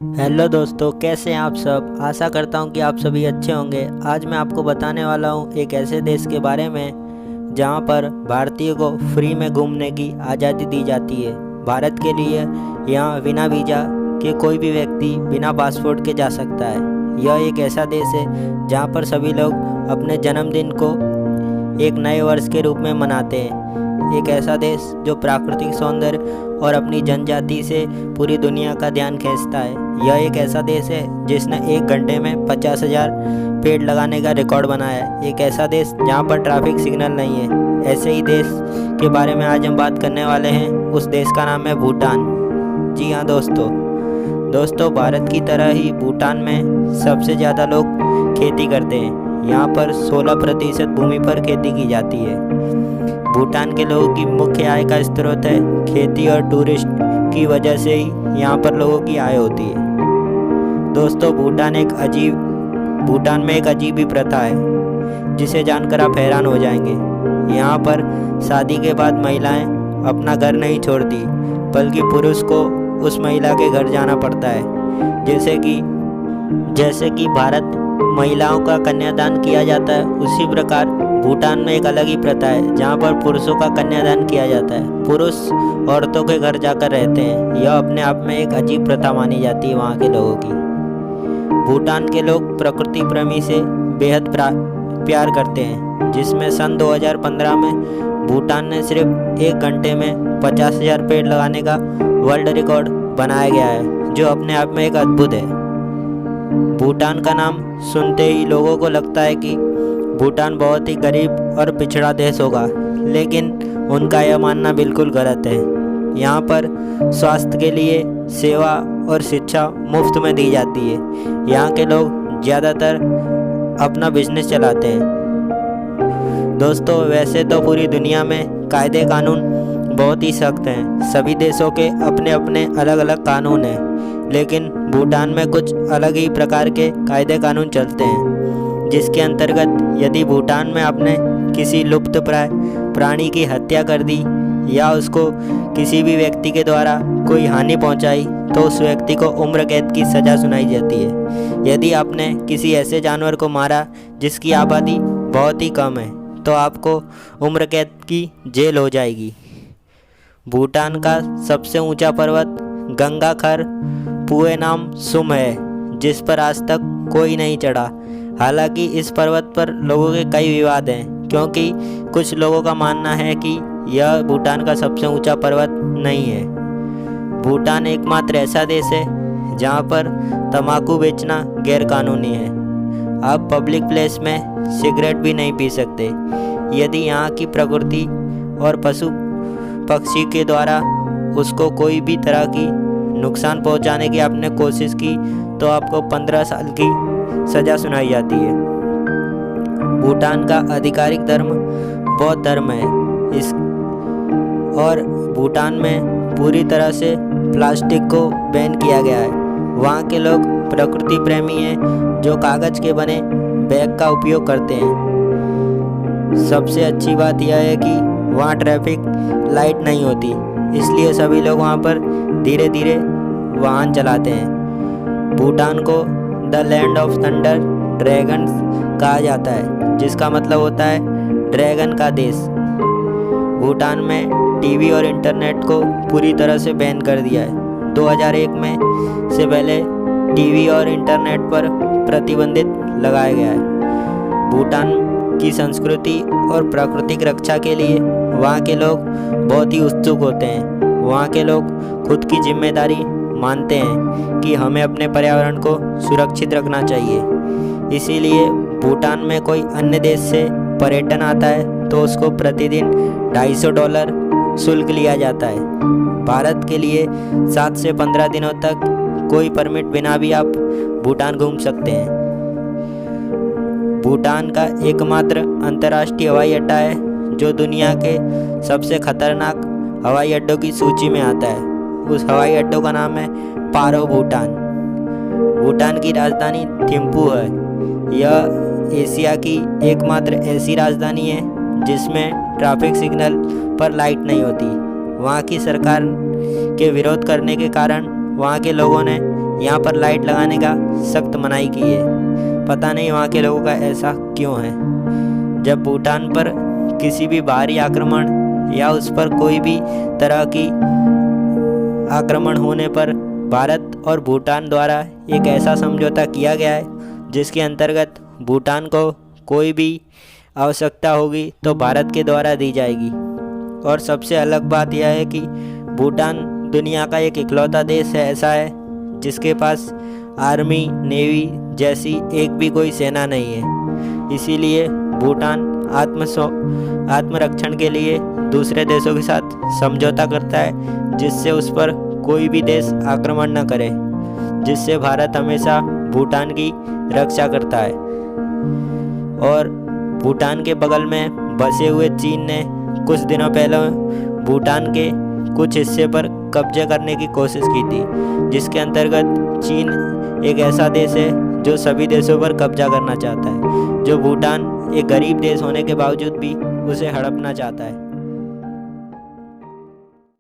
Hello दोस्तों, कैसे हैं आप सब। आशा करता हूं कि आप सभी अच्छे होंगे। आज मैं आपको बताने वाला हूं एक ऐसे देश के बारे में जहां पर भारतीयों को फ्री में घूमने की आज़ादी दी जाती है। भारत के लिए यहां बिना वीज़ा के कोई भी व्यक्ति बिना पासपोर्ट के जा सकता है। यह एक ऐसा देश है जहां पर सभी लोग अपने जन्मदिन को एक नए वर्ष के रूप में मनाते हैं। एक ऐसा देश जो प्राकृतिक सौंदर्य और अपनी जनजाति से पूरी दुनिया का ध्यान खींचता है। यह एक ऐसा देश है जिसने 1 घंटे में 50,000 पेड़ लगाने का रिकॉर्ड बनाया है। एक ऐसा देश जहां पर ट्रैफिक सिग्नल नहीं है। ऐसे ही देश के बारे में आज हम बात करने वाले हैं। उस देश का नाम है भूटान। जी हाँ दोस्तों, भारत की तरह ही भूटान में सबसे ज़्यादा लोग खेती करते हैं। यहाँ पर 16% भूमि पर खेती की जाती है। भूटान के लोगों की मुख्य आय का स्रोत है खेती और टूरिस्ट की वजह से ही यहाँ पर लोगों की आय होती है। दोस्तों, भूटान में एक अजीब ही प्रथा है जिसे जानकर आप हैरान हो जाएंगे। यहाँ पर शादी के बाद महिलाएं अपना घर नहीं छोड़ती, बल्कि पुरुष को उस महिला के घर जाना पड़ता है। जैसे कि भारत महिलाओं का कन्यादान किया जाता है, उसी प्रकार भूटान में एक अलग ही प्रथा है जहाँ पर पुरुषों का कन्यादान किया जाता है। पुरुष औरतों के घर जाकर रहते हैं। यह अपने आप में एक अजीब प्रथा मानी जाती है वहाँ के लोगों की। भूटान के लोग प्रकृति प्रेमी से बेहद प्यार करते हैं, जिसमें सन 2015 में भूटान ने सिर्फ 1 घंटे में 50,000 पेड़ लगाने का वर्ल्ड रिकॉर्ड बनाया गया है, जो अपने आप में एक अद्भुत है। भूटान का नाम सुनते ही लोगों को लगता है कि भूटान बहुत ही गरीब और पिछड़ा देश होगा, लेकिन उनका यह मानना बिल्कुल गलत है। यहाँ पर स्वास्थ्य के लिए सेवा और शिक्षा मुफ्त में दी जाती है। यहाँ के लोग ज़्यादातर अपना बिजनेस चलाते हैं। दोस्तों, वैसे तो पूरी दुनिया में कायदे कानून बहुत ही सख्त हैं। सभी देशों के अपने अपने अलग अलग कानून हैं, लेकिन भूटान में कुछ अलग ही प्रकार के कायदे कानून चलते हैं, जिसके अंतर्गत यदि भूटान में आपने किसी लुप्तप्राय प्राणी की हत्या कर दी या उसको किसी भी व्यक्ति के द्वारा कोई हानि पहुंचाई, तो उस व्यक्ति को उम्र कैद की सज़ा सुनाई जाती है। यदि आपने किसी ऐसे जानवर को मारा जिसकी आबादी बहुत ही कम है, तो आपको उम्र कैद की जेल हो जाएगी। भूटान का सबसे ऊंचा पर्वत गंगाखर पुएनाम सुम है, जिस पर आज तक कोई नहीं चढ़ा। हालांकि इस पर्वत पर लोगों के कई विवाद हैं, क्योंकि कुछ लोगों का मानना है कि यह भूटान का सबसे ऊंचा पर्वत नहीं है। भूटान एकमात्र ऐसा देश है जहां पर तंबाकू बेचना गैरकानूनी है। आप पब्लिक प्लेस में सिगरेट भी नहीं पी सकते। यदि यहाँ की प्रकृति और पशु पक्षी के द्वारा उसको कोई भी तरह की नुकसान पहुंचाने की आपने कोशिश की, तो आपको 15 साल की सज़ा सुनाई जाती है। भूटान का आधिकारिक धर्म बौद्ध धर्म है। और भूटान में पूरी तरह से प्लास्टिक को बैन किया गया है। वहाँ के लोग प्रकृति प्रेमी हैं, जो कागज़ के बने बैग का उपयोग करते हैं। सबसे अच्छी बात यह है कि वहाँ ट्रैफिक लाइट नहीं होती, इसलिए सभी लोग वहाँ पर धीरे धीरे वाहन चलाते हैं। भूटान को the land of thunder dragons कहा जाता है, जिसका मतलब होता है ड्रैगन का देश। भूटान में टीवी और इंटरनेट को पूरी तरह से बैन कर दिया है। 2001 में से पहले टीवी और इंटरनेट पर प्रतिबंधित लगाया गया है। भूटान की संस्कृति और प्राकृतिक रक्षा के लिए वहाँ के लोग बहुत ही उत्सुक होते हैं। वहाँ के लोग खुद की जिम्मेदारी मानते हैं कि हमें अपने पर्यावरण को सुरक्षित रखना चाहिए। इसीलिए भूटान में कोई अन्य देश से पर्यटन आता है तो उसको प्रतिदिन $250 शुल्क लिया जाता है। भारत के लिए 7 से 15 दिनों तक कोई परमिट बिना भी आप भूटान घूम सकते हैं। भूटान का एकमात्र अंतर्राष्ट्रीय हवाई अड्डा है जो दुनिया के सबसे खतरनाक हवाई अड्डों की सूची में आता है। उस हवाई अड्डों का नाम है पारो भूटान। भूटान की राजधानी थिम्पू है। यह एशिया की एकमात्र ऐसी राजधानी है जिसमें ट्रैफिक सिग्नल पर लाइट नहीं होती। वहाँ की सरकार के विरोध करने के कारण वहाँ के लोगों ने यहाँ पर लाइट लगाने का सख्त मनाही की है। पता नहीं वहाँ के लोगों का ऐसा क्यों है। जब भूटान पर किसी भी बाहरी आक्रमण या उस पर कोई भी तरह की आक्रमण होने पर भारत और भूटान द्वारा एक ऐसा समझौता किया गया है जिसके अंतर्गत भूटान को कोई भी आवश्यकता होगी तो भारत के द्वारा दी जाएगी। और सबसे अलग बात यह है कि भूटान दुनिया का एक इकलौता देश है ऐसा है जिसके पास आर्मी नेवी जैसी एक भी कोई सेना नहीं है। इसीलिए भूटान आत्मरक्षण के लिए दूसरे देशों के साथ समझौता करता है जिससे उस पर कोई भी देश आक्रमण न करे, जिससे भारत हमेशा भूटान की रक्षा करता है। और भूटान के बगल में बसे हुए चीन ने कुछ दिनों पहले भूटान के कुछ हिस्से पर कब्जे करने की कोशिश की थी, जिसके अंतर्गत चीन एक ऐसा देश है जो सभी देशों पर कब्जा करना चाहता है, जो भूटान एक गरीब देश होने के बावजूद भी उसे हड़पना चाहता है।